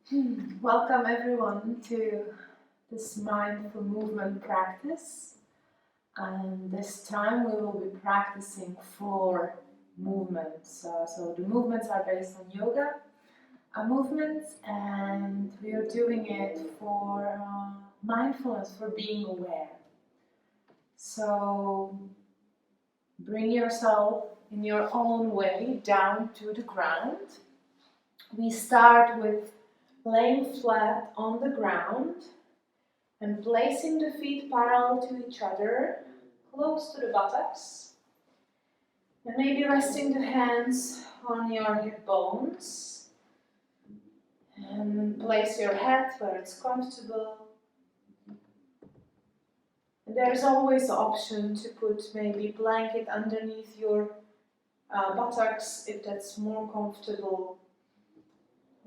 Welcome everyone to this mindful movement practice, and this time we will be practicing 4 movements. So the movements are based on yoga movements, and we are doing it for mindfulness, for being aware. So bring yourself in your own way down to the ground. We start with laying flat on the ground and placing the feet parallel to each other, close to the buttocks. And maybe resting the hands on your hip bones. And place your head where it's comfortable. And there's always the option to put maybe a blanket underneath your buttocks if that's more comfortable.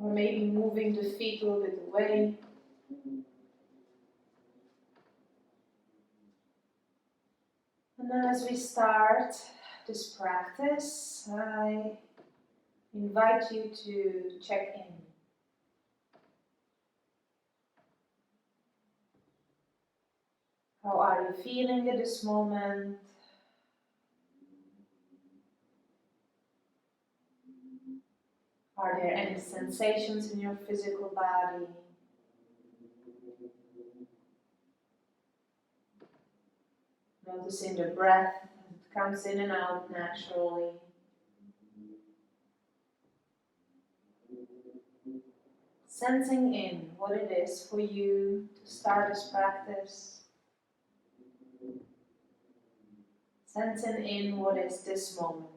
Or maybe moving the feet a little bit away. And then as we start this practice, I invite you to check in. How are you feeling at this moment? Are there any sensations in your physical body? Noticing the breath that comes in and out naturally. Sensing in what it is for you to start this practice. Sensing in what is this moment.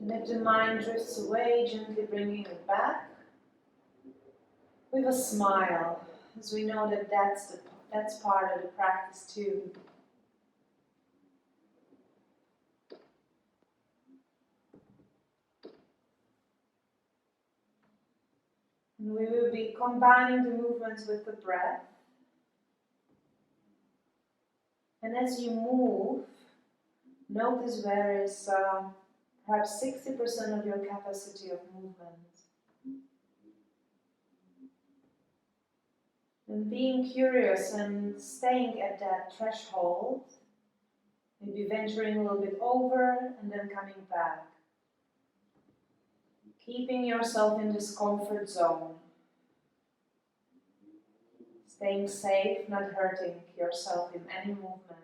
And if the mind drifts away, gently bringing it back with a smile, as we know that that's part of the practice too. And we will be combining the movements with the breath. And as you move, notice where is perhaps 60% of your capacity of movement. And being curious and staying at that threshold, maybe venturing a little bit over and then coming back. Keeping yourself in this comfort zone. Staying safe, not hurting yourself in any movement.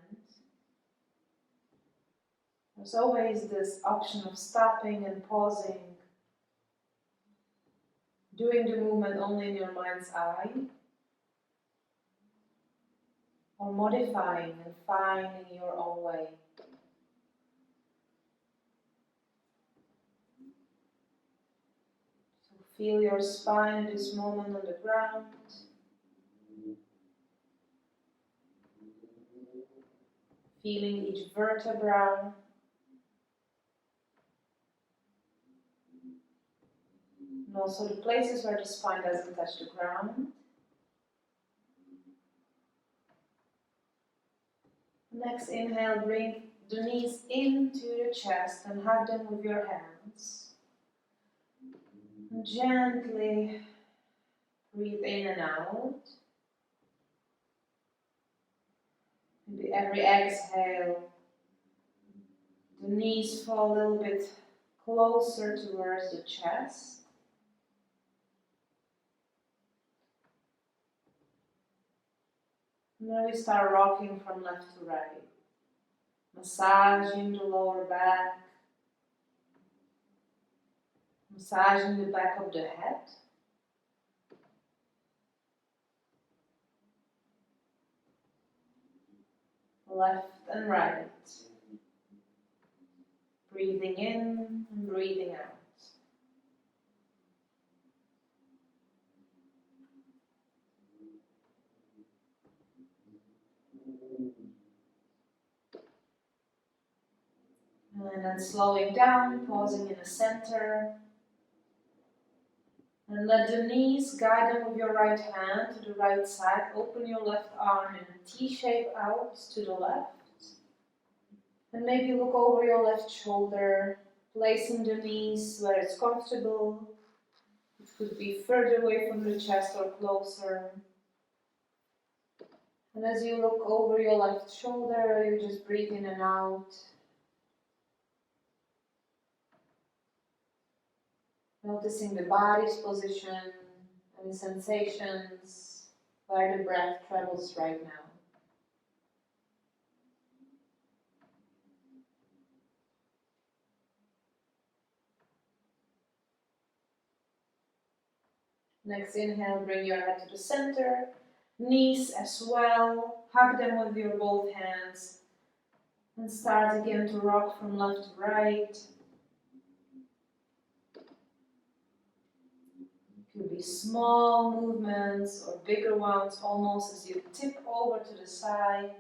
There's always this option of stopping and pausing, doing the movement only in your mind's eye, or modifying and finding your own way. So feel your spine at this moment on the ground. Feeling each vertebra. And also the places where the spine doesn't touch the ground. Next inhale, bring the knees into the chest and hug them with your hands. And gently breathe in and out. Maybe every exhale, the knees fall a little bit closer towards the chest. And then we start rocking from left to right. Massaging the lower back. Massaging the back of the head. Left and right. Breathing in and breathing out. And then slowing down, pausing in the center. And let the knees guide them with your right hand to the right side. Open your left arm in a T shape out to the left. And maybe look over your left shoulder, placing the knees where it's comfortable. It could be further away from the chest or closer. And as you look over your left shoulder, you just breathe in and out. Noticing the body's position, any sensations, where the breath travels right now. Next inhale, bring your head to the center, knees as well, hug them with your both hands, and start again to rock from left to right. It could be small movements or bigger ones, almost as you tip over to the side.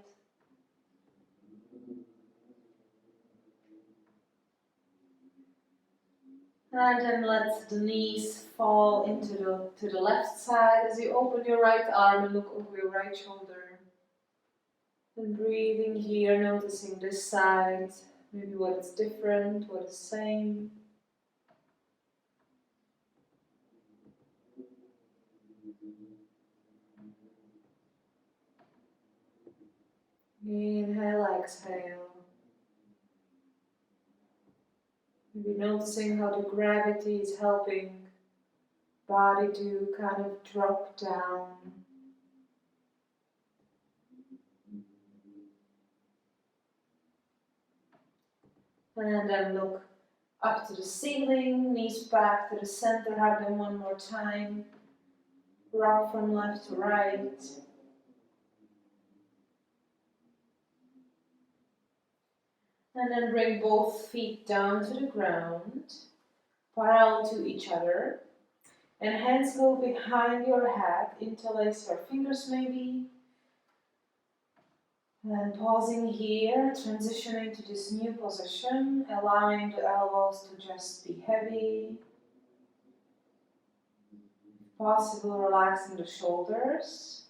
And then let the knees fall to the left side as you open your right arm and look over your right shoulder. And breathing here, noticing this side, maybe what is different, what is same. Inhale, exhale. Maybe noticing how the gravity is helping body to kind of drop down. And then look up to the ceiling, knees back to the center, hug them one more time. Rock from left to right. And then bring both feet down to the ground, parallel to each other. And hands go behind your head, interlace your fingers maybe. And pausing here, transitioning to this new position, allowing the elbows to just be heavy. If possible, relaxing the shoulders.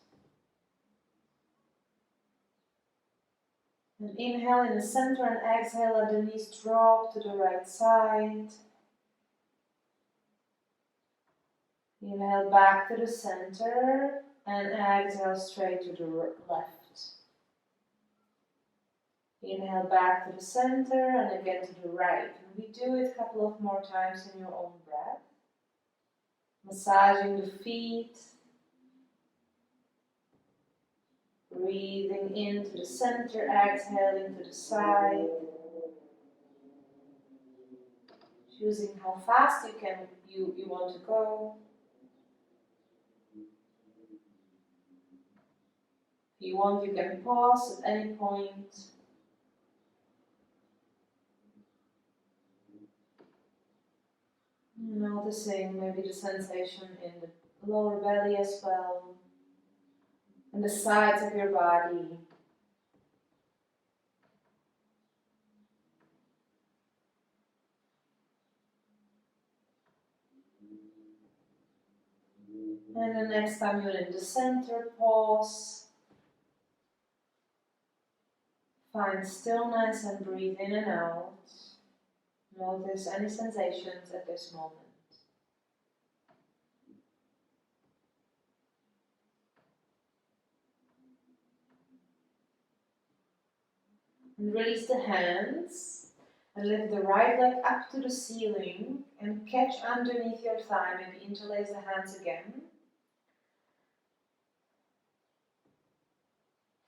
And inhale in the center and exhale, let the knees drop to the right side. Inhale back to the center and exhale straight to the left. Inhale back to the center and again to the right. And we do it a couple of more times in your own breath. Massaging the feet. Breathing into the center, exhaling to the side. Choosing how fast you want to go. If you want, you can pause at any point. Noticing maybe the sensation in the lower belly as well, and the sides of your body. And the next time you're in the center, pause. Find stillness and breathe in and out. Notice any sensations at this moment. And release the hands and lift the right leg up to the ceiling and catch underneath your thigh. Maybe interlace the hands again.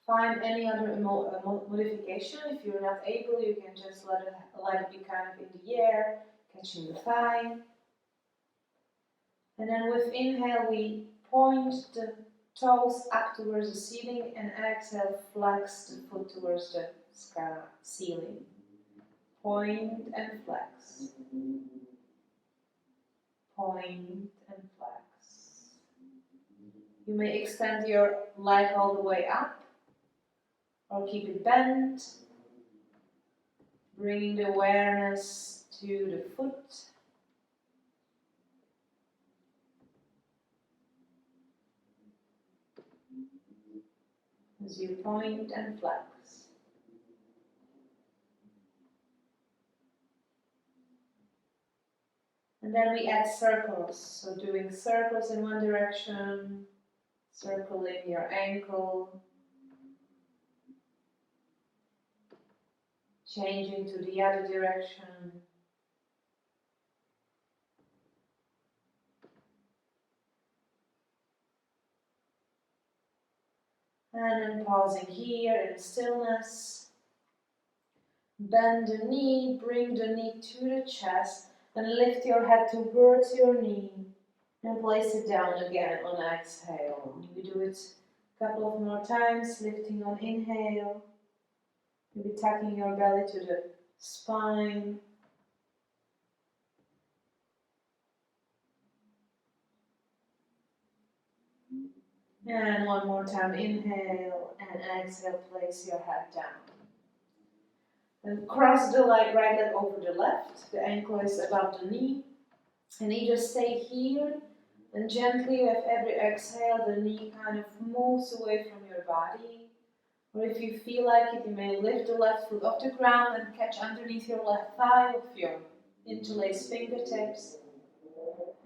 Find any other modification. If you're not able, you can just let it be kind of in the air, catching the thigh. And then with inhale, we point the toes up towards the ceiling, and exhale, flex the foot towards the ceiling. Point and flex. Point and flex. You may extend your leg all the way up, or keep it bent, bringing the awareness to the foot. As you point and flex. And then we add circles. So doing circles in one direction, circling your ankle, changing to the other direction. And then pausing here in stillness. Bend the knee, bring the knee to the chest, and lift your head towards your knee. And place it down again on exhale. You do it a couple of more times, lifting on inhale. Maybe tucking your belly to the spine. And one more time, inhale and exhale, place your head down. And cross the right leg over the left. The ankle is above the knee. And either stay here and gently with every exhale, the knee kind of moves away from your body. Or if you feel like it, you may lift the left foot off the ground and catch underneath your left thigh with your interlaced fingertips.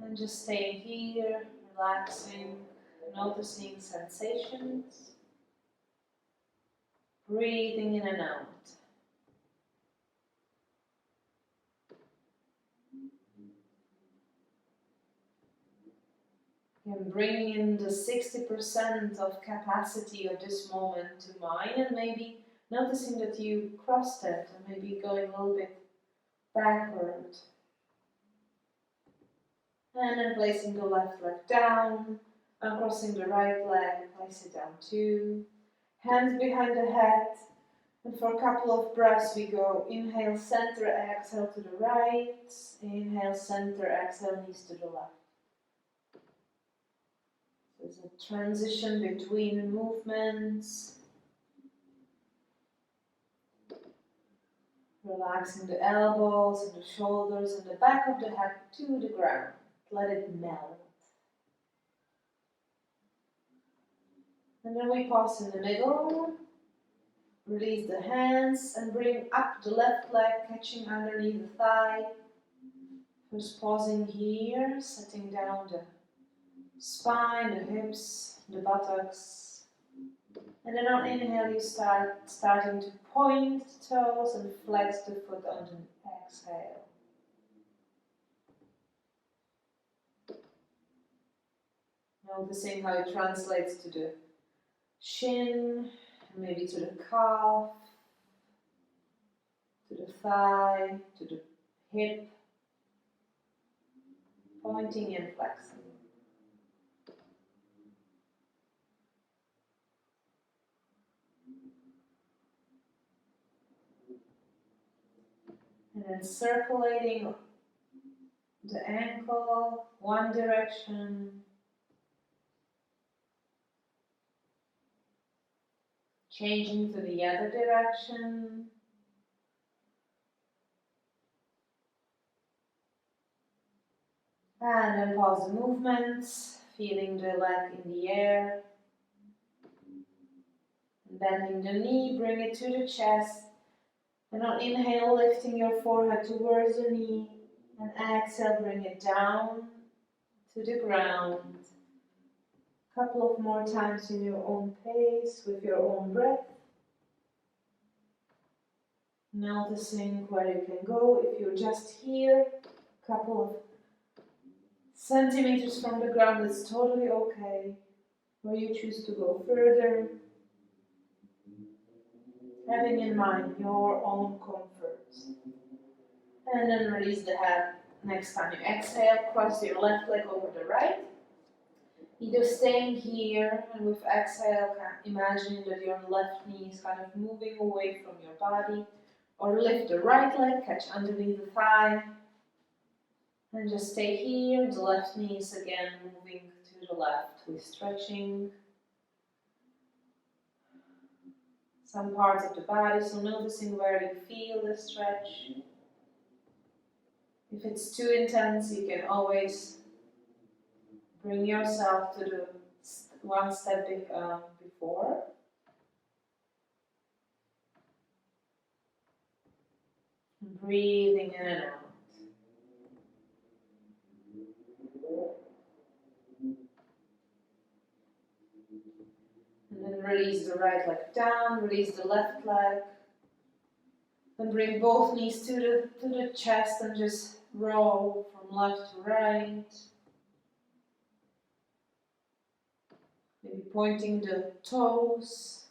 And just stay here, relaxing, noticing sensations. Breathing in and out. And bringing in the 60% of capacity of this moment to mind, and maybe noticing that you crossed it, and maybe going a little bit backward. And then placing the left leg down, uncrossing the right leg, place it down too. Hands behind the head, and for a couple of breaths we go inhale, center, exhale to the right, inhale, center, exhale, knees to the left. There's a transition between movements. Relaxing the elbows and the shoulders and the back of the head to the ground. Let it melt. And then we pause in the middle. Release the hands and bring up the left leg, catching underneath the thigh. First pausing here, setting down the spine, the hips, the buttocks. And then on inhale, you starting to point the toes and flex the foot on the exhale. Noticing how it translates to the shin, maybe to the calf, to the thigh, to the hip, pointing and flexing. And then circulating the ankle, one direction, changing to the other direction. And then pause the movements, feeling the leg in the air. Bending the knee, bring it to the chest. And on inhale, lifting your forehead towards the knee. And exhale, bring it down to the ground. A couple of more times in your own pace, with your own breath. Noticing where you can go. If you're just here, a couple of centimeters from the ground, it's totally okay. Or you choose to go further, having in mind your own comfort. And then release the head. Next time you exhale, cross your left leg over the right. Either staying here and with exhale, imagining that your left knee is kind of moving away from your body, or lift the right leg, catch underneath the thigh, and just stay here. The left knee is again moving to the left with stretching some parts of the body, so noticing where you feel the stretch. If it's too intense, you can always bring yourself to the one step before. Breathing in and out. And release the right leg down, release the left leg. Then bring both knees to the chest and just roll from left to right. Maybe pointing the toes.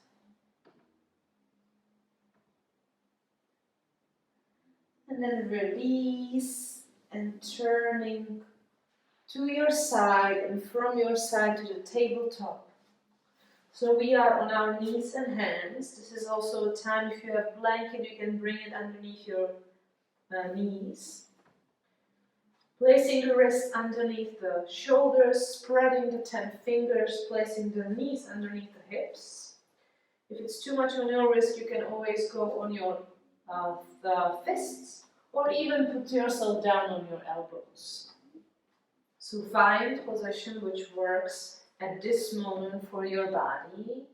And then release and turning to your side and from your side to the tabletop. So we are on our knees and hands. This is also a time, if you have blanket, you can bring it underneath your knees. Placing the wrists underneath the shoulders, spreading the 10 fingers, placing the knees underneath the hips. If it's too much on your wrist, you can always go on your the fists, or even put yourself down on your elbows. So find position which works at this moment for your body.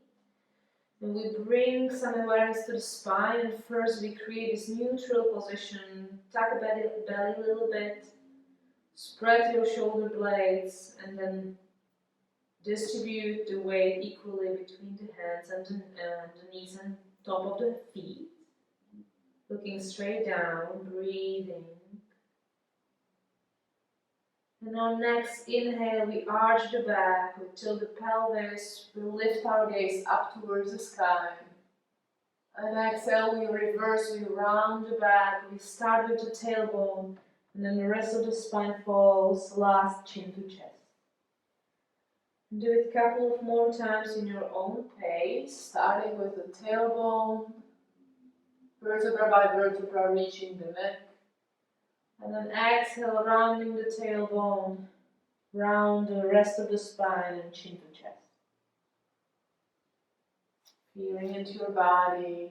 And we bring some awareness to the spine, and first we create this neutral position. Tuck the belly a little bit, spread your shoulder blades, and then distribute the weight equally between the hands and the knees and top of the feet. Looking straight down, breathing. And on next inhale, we arch the back, we tilt the pelvis, we lift our gaze up towards the sky. And exhale, we reverse, we round the back, we start with the tailbone, and then the rest of the spine falls, last chin to chest. And do it a couple of more times in your own pace, starting with the tailbone, vertebra by vertebra reaching the neck. And then exhale, rounding the tailbone, round the rest of the spine and chin to chest. Feeling into your body,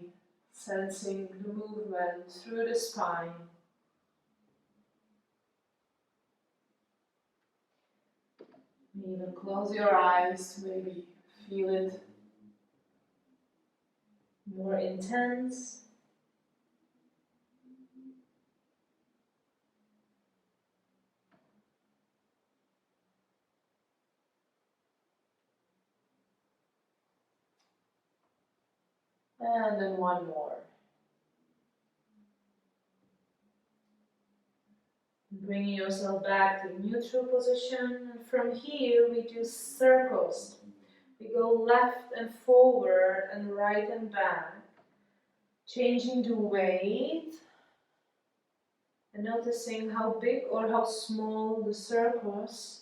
sensing the movement through the spine. Even close your eyes to maybe feel it more intense. And then one more. Bringing yourself back to neutral position. And from here we do circles. We go left and forward and right and back. Changing the weight. And noticing how big or how small the circles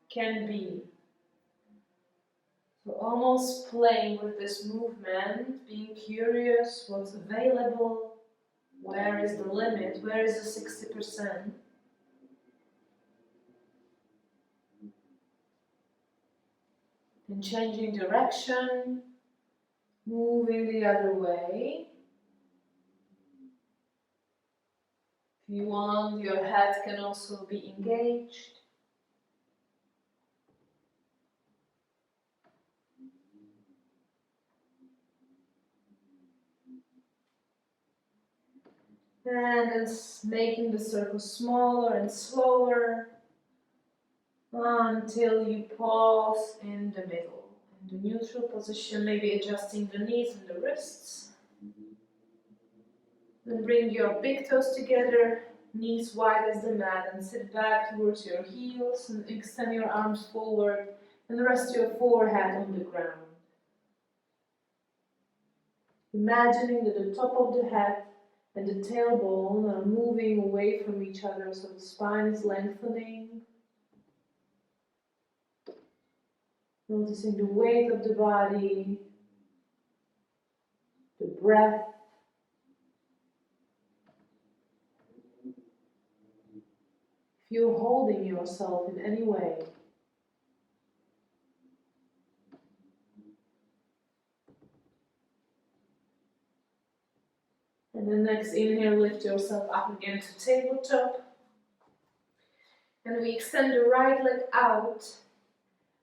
can be. So almost playing with this movement, being curious what's available, where is the limit, where is the 60%. Then changing direction, moving the other way. If you want, your head can also be engaged. And then making the circle smaller and slower until you pause in the middle. In the neutral position, maybe adjusting the knees and the wrists. Then bring your big toes together, knees wide as the mat, and sit back towards your heels and extend your arms forward and rest your forehead on the ground. Imagining that the top of the head and the tailbone are moving away from each other, so the spine is lengthening. Noticing the weight of the body, the breath. If you're holding yourself in any way, and the next inhale, lift yourself up again to tabletop. And we extend the right leg out,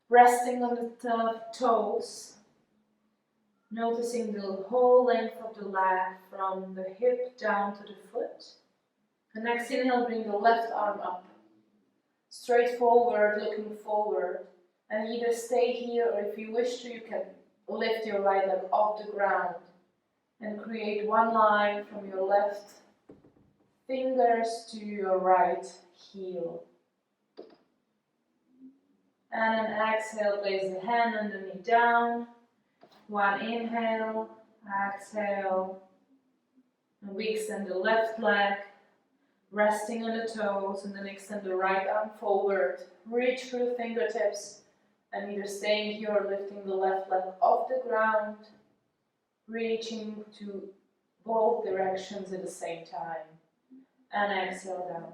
resting on the toes. Noticing the whole length of the leg from the hip down to the foot. And next inhale, bring the left arm up. Straight forward, looking forward. And either stay here, or if you wish to, you can lift your right leg off the ground and create one line from your left fingers to your right heel. And then exhale, place the hand underneath down. One inhale, exhale. And we extend the left leg, resting on the toes, and then extend the right arm forward. Reach through the fingertips, and either staying here or lifting the left leg off the ground, reaching to both directions at the same time. And exhale down.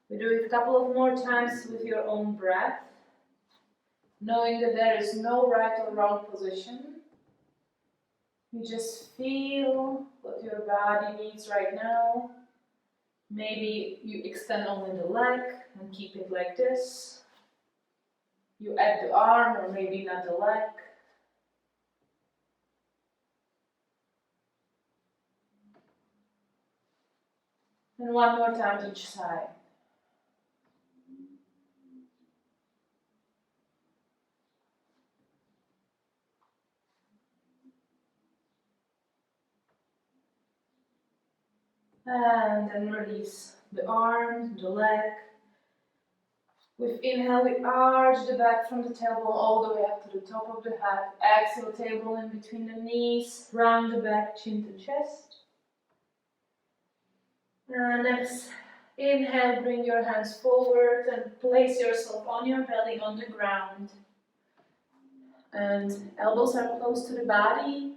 We do it a couple of more times with your own breath, knowing that there is no right or wrong position. You just feel what your body needs right now. Maybe you extend only the leg and keep it like this. You add the arm, or maybe not the leg. And one more time each side. And then release the arm, the leg. With inhale, we arch the back from the tailbone all the way up to the top of the head. Exhale, tailbone in between the knees, round the back, chin to chest. And next, inhale, bring your hands forward and place yourself on your belly on the ground. And elbows are close to the body.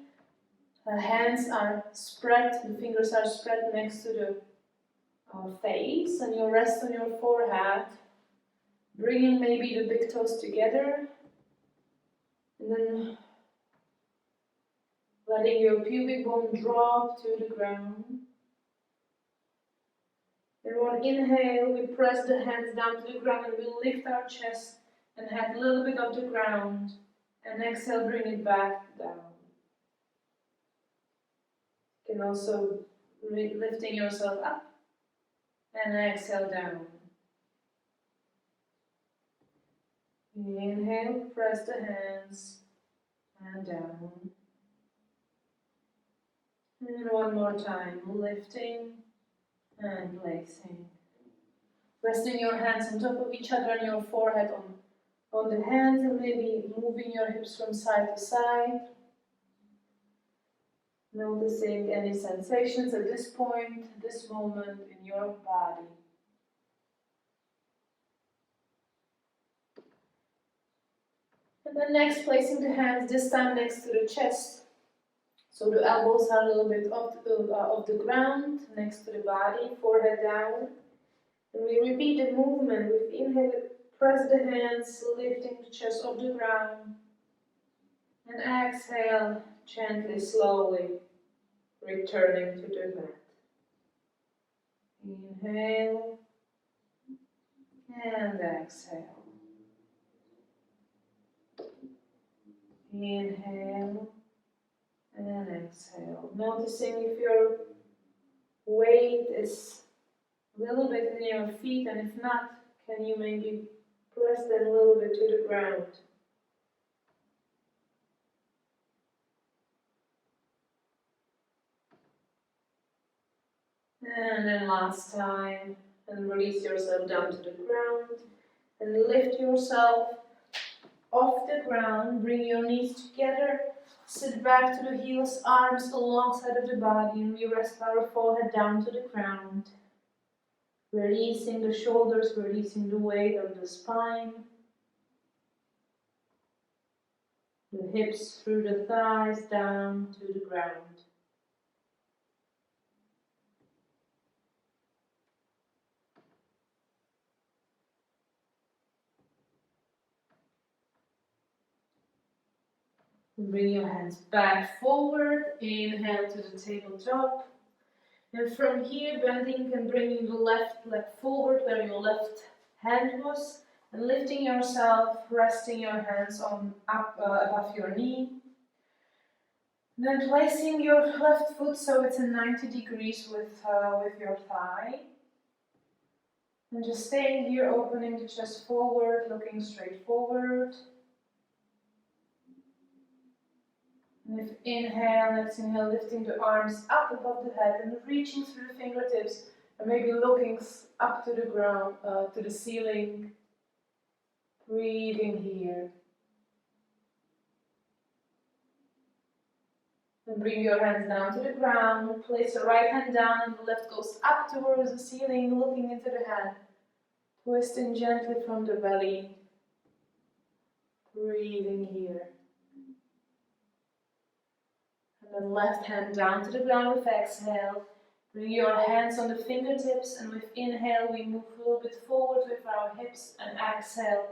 Hands are spread, the fingers are spread next to the face, and you rest on your forehead. Bringing maybe the big toes together, and then letting your pubic bone drop to the ground. And on inhale, we press the hands down to the ground and we lift our chest and head a little bit off the ground. And exhale, bring it back down. You can also lifting yourself up and exhale down. Inhale, press the hands and down. And one more time, lifting and placing. Resting your hands on top of each other and your forehead on the hands, and maybe moving your hips from side to side. Noticing any sensations at this point, this moment in your body. And then next, placing the hands this time next to the chest. So the elbows are a little bit off the ground, next to the body, forehead down. And we repeat the movement. With inhale, press the hands, lifting the chest off the ground. And exhale, gently, slowly, returning to the mat. Inhale, and exhale. Inhale and exhale. Noticing if your weight is a little bit in your feet, and if not, can you maybe press them a little bit to the ground. And then last time, and release yourself down to the ground and lift yourself off the ground. Bring your knees together, sit back to the heels, arms alongside of the body, and we rest our forehead down to the ground. Releasing the shoulders, releasing the weight of the spine. The hips through the thighs down to the ground. Bring your hands back forward, inhale to the tabletop. And from here, bending and bringing the left leg forward where your left hand was, and lifting yourself, resting your hands on up above your knee. And then placing your left foot so it's in 90 degrees with your thigh. And just staying here, opening the chest forward, looking straight forward. And if inhale, let's inhale, lifting the arms up above the head and reaching through the fingertips and maybe looking up to the ground, to the ceiling. Breathing here. And bring your hands down to the ground. Place the right hand down and the left goes up towards the ceiling, looking into the hand. Twisting gently from the belly. Breathing here. And then left hand down to the ground with exhale. Bring your hands on the fingertips, and with inhale we move a little bit forward with our hips, and exhale,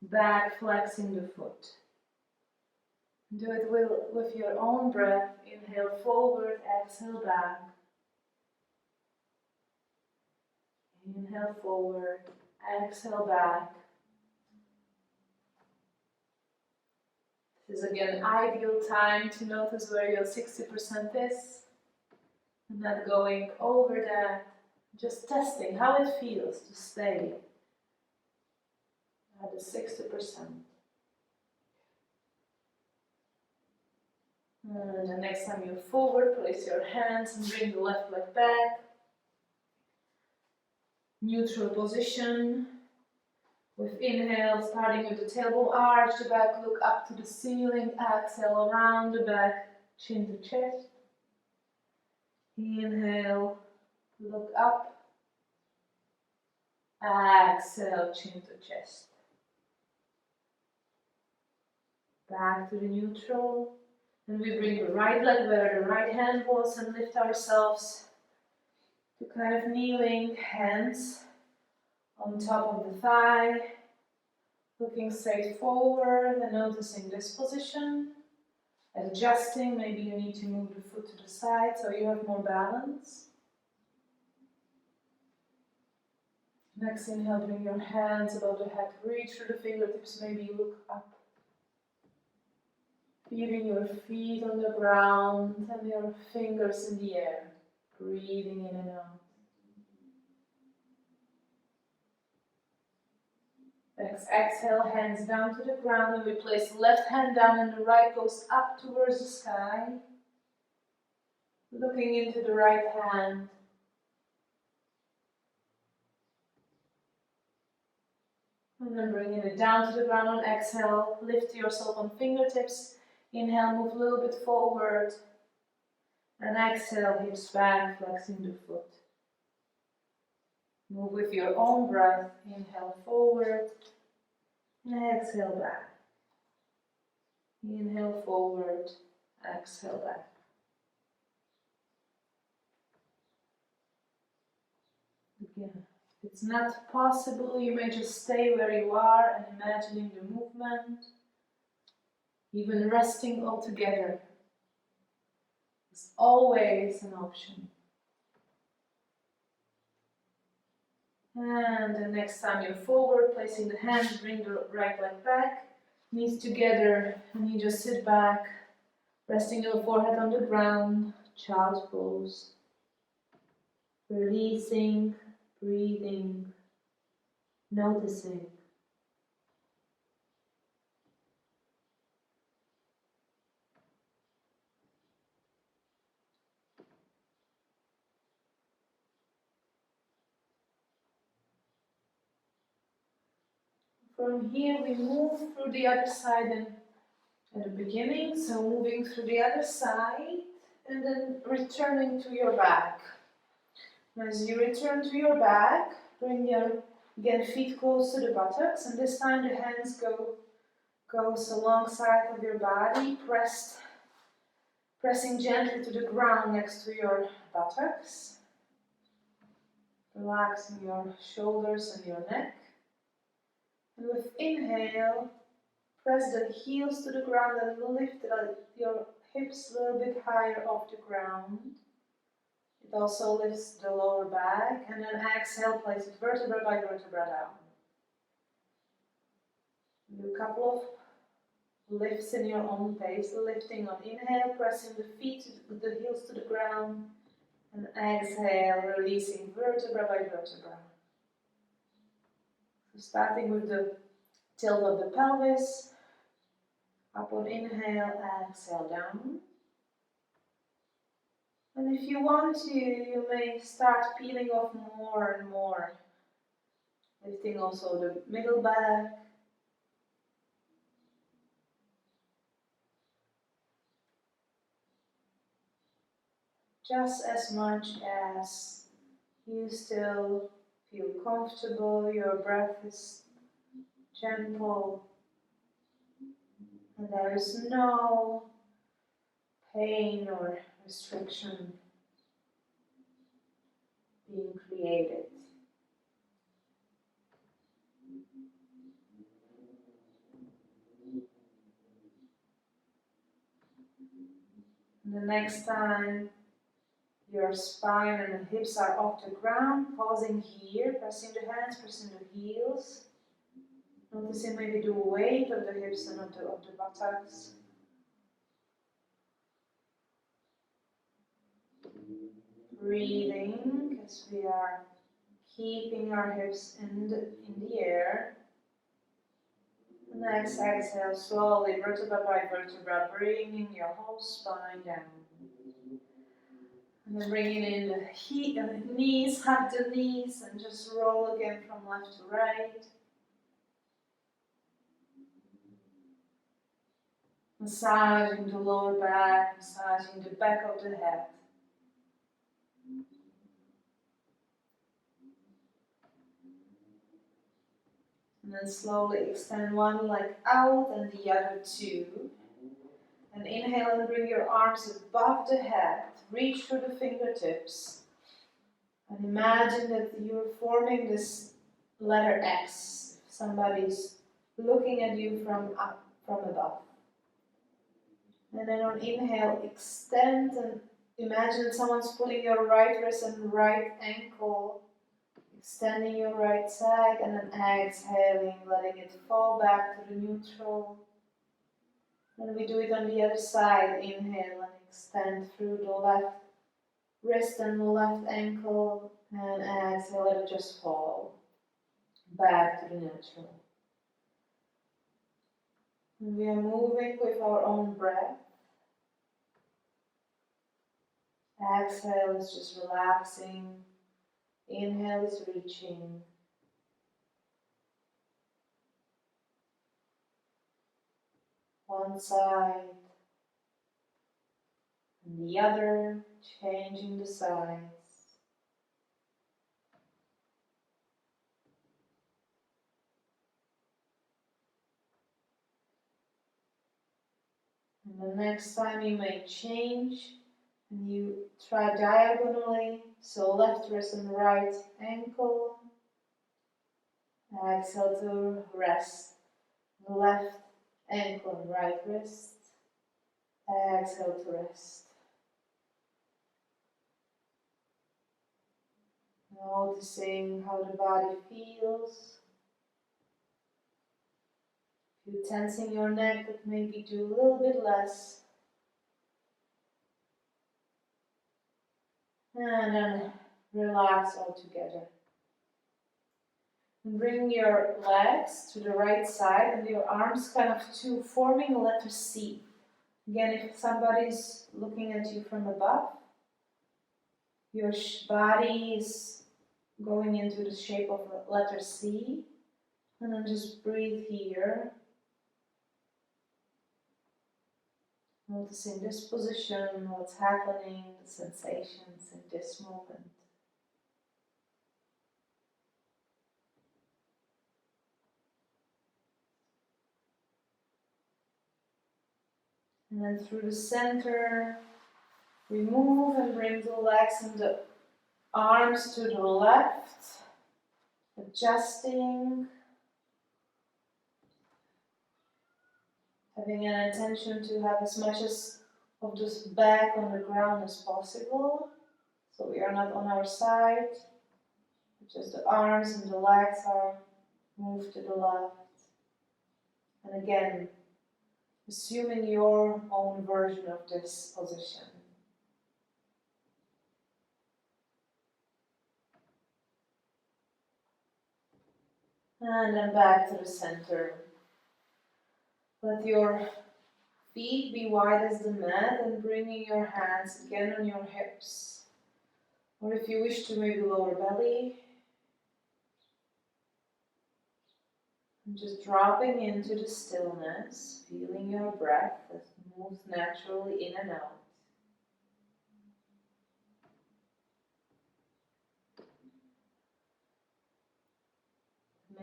back flexing the foot. Do it with your own breath. Inhale forward, exhale back. Inhale forward, exhale back. This is again an ideal time to notice where your 60% is. And not going over that. Just testing how it feels to stay at the 60%. And the next time you're forward, place your hands and bring the left leg back. Neutral position. With inhale, starting with the tailbone arch, the back look up to the ceiling. Exhale around the back, chin to chest. Inhale, look up. Exhale, chin to chest. Back to the neutral. And we bring the right leg where the right hand was and lift ourselves to kind of kneeling, hands on top of the thigh, looking straight forward and noticing this position. Adjusting, maybe you need to move the foot to the side so you have more balance. Next inhale, bring your hands above the head, reach through the fingertips, maybe look up. Feeling your feet on the ground and your fingers in the air. Breathing in and out. Next, exhale, hands down to the ground, and we place the left hand down and the right goes up towards the sky. Looking into the right hand. And then bringing it down to the ground on exhale. Lift yourself on fingertips. Inhale, move a little bit forward. And exhale, hips back, flexing the foot. Move with your own breath. Inhale forward. Exhale back. Inhale forward. Exhale back. Again, if it's not possible, you may just stay where you are and imagining the movement. Even resting altogether is always an option. And the next time you're forward, placing the hands, bring the right leg back, knees together, and you just sit back, resting your forehead on the ground, child's pose. Releasing, breathing, noticing. From here we move through the other side and at the beginning, so moving through the other side and then returning to your back. As you return to your back, bring your feet close to the buttocks, and this time the hands goes alongside of your body, pressing gently to the ground next to your buttocks. Relaxing your shoulders and your neck. And with inhale, press the heels to the ground and lift your hips a little bit higher off the ground. It also lifts the lower back, and then exhale, place it vertebra by vertebra down. Do a couple of lifts in your own pace, lifting on inhale, pressing the feet, the heels to the ground, and exhale, releasing vertebra by vertebra. Starting with the tilt of the pelvis, up on inhale, exhale down. And if you want to, you may start peeling off more and more, lifting also the middle back. Just as much as you still feel comfortable, your breath is gentle, and there is no pain or restriction being created. And the next time your spine and the hips are off the ground, pausing here, pressing the hands, pressing the heels. Noticing maybe the weight of the hips and of the buttocks. Breathing as we are keeping our hips in the air. And next exhale, slowly, vertebra by vertebra, bringing your whole spine down. And then bringing in the knees, hug the knees, and just roll again from left to right. Massaging the lower back, massaging the back of the head. And then slowly extend one leg out and the other two. And inhale and bring your arms above the head. Reach through the fingertips. And imagine that you're forming this letter X. Somebody's looking at you from above. And then on inhale, extend and imagine someone's pulling your right wrist and right ankle. Extending your right side and then exhaling, letting it fall back to the neutral. And we do it on the other side. Inhale and extend through the left wrist and the left ankle. And exhale, let it just fall back to the neutral. And we are moving with our own breath. Exhale is just relaxing. Inhale is reaching. One side and the other, changing the sides. And the next time you may change and you try diagonally, so left wrist and right ankle. Exhale to rest. Left ankle and right wrist. Exhale to rest. Noticing how the body feels. If you're tensing your neck, but maybe do a little bit less. And then relax altogether. And bring your legs to the right side and your arms kind of to forming a letter C. Again, if somebody's looking at you from above, your body is going into the shape of a letter C. And then just breathe here. Noticing this position, what's happening, the sensations in this moment. And then through the center, we move and bring the legs and the arms to the left, adjusting, having an intention to have as much of this back on the ground as possible. So we are not on our side, just the arms and the legs are moved to the left. And again, assuming your own version of this position. And then back to the center. Let your feet be wide as the mat and bringing your hands again on your hips. Or if you wish to, maybe lower belly. And just dropping into the stillness, feeling your breath that moves naturally in and out.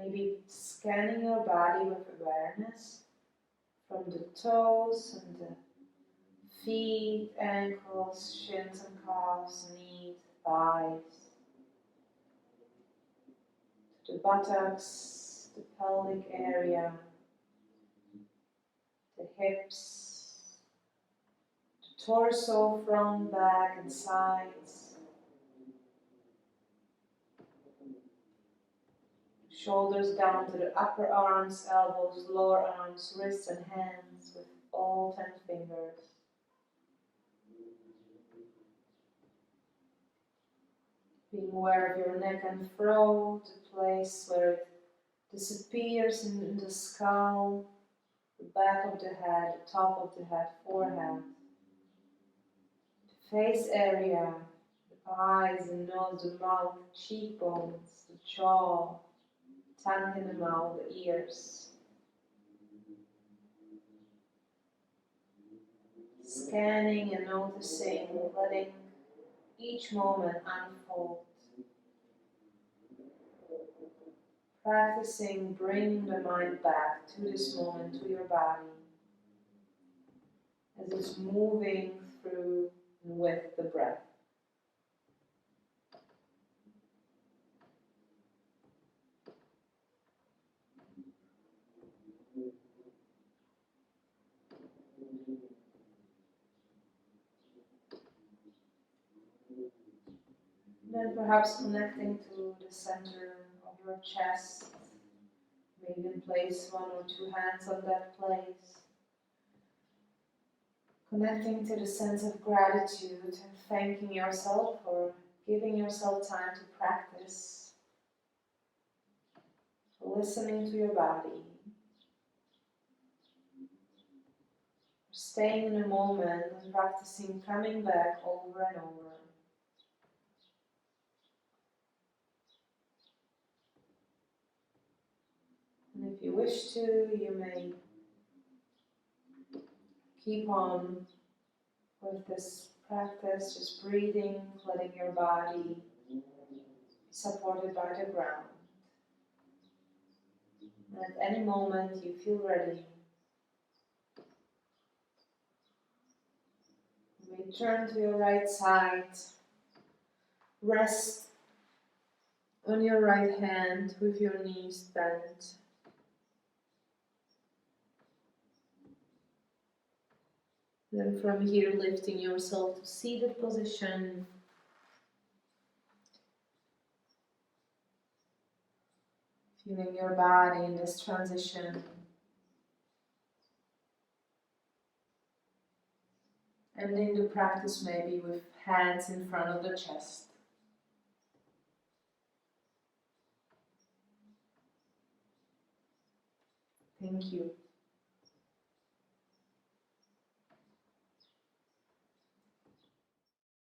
Maybe scanning your body with awareness from the toes and the feet, ankles, shins and calves, knees, thighs, to the buttocks, the pelvic area, the hips, the torso, front, back and sides, shoulders down to the upper arms, elbows, lower arms, wrists and hands with all 10 fingers. Being aware of your neck and throat, the place where it disappears in the skull, the back of the head, the top of the head, forehead, the face area, the eyes, the nose, the mouth, cheekbones, the jaw, tongue in the mouth, the ears. Scanning and noticing, letting each moment unfold. Practicing bringing the mind back to this moment, to your body, as it's moving through and with the breath. Then perhaps connecting to the center of your chest. Maybe place 1 or 2 hands on that place. Connecting to the sense of gratitude and thanking yourself for giving yourself time to practice. Listening to your body. Staying in the moment and practicing coming back over and over. And if you wish to, you may keep on with this practice, just breathing, letting your body be supported by the ground. And at any moment you feel ready, you may turn to your right side, rest on your right hand with your knees bent. Then from here, lifting yourself to seated position. Feeling your body in this transition. Ending the practice maybe with hands in front of the chest. Thank you.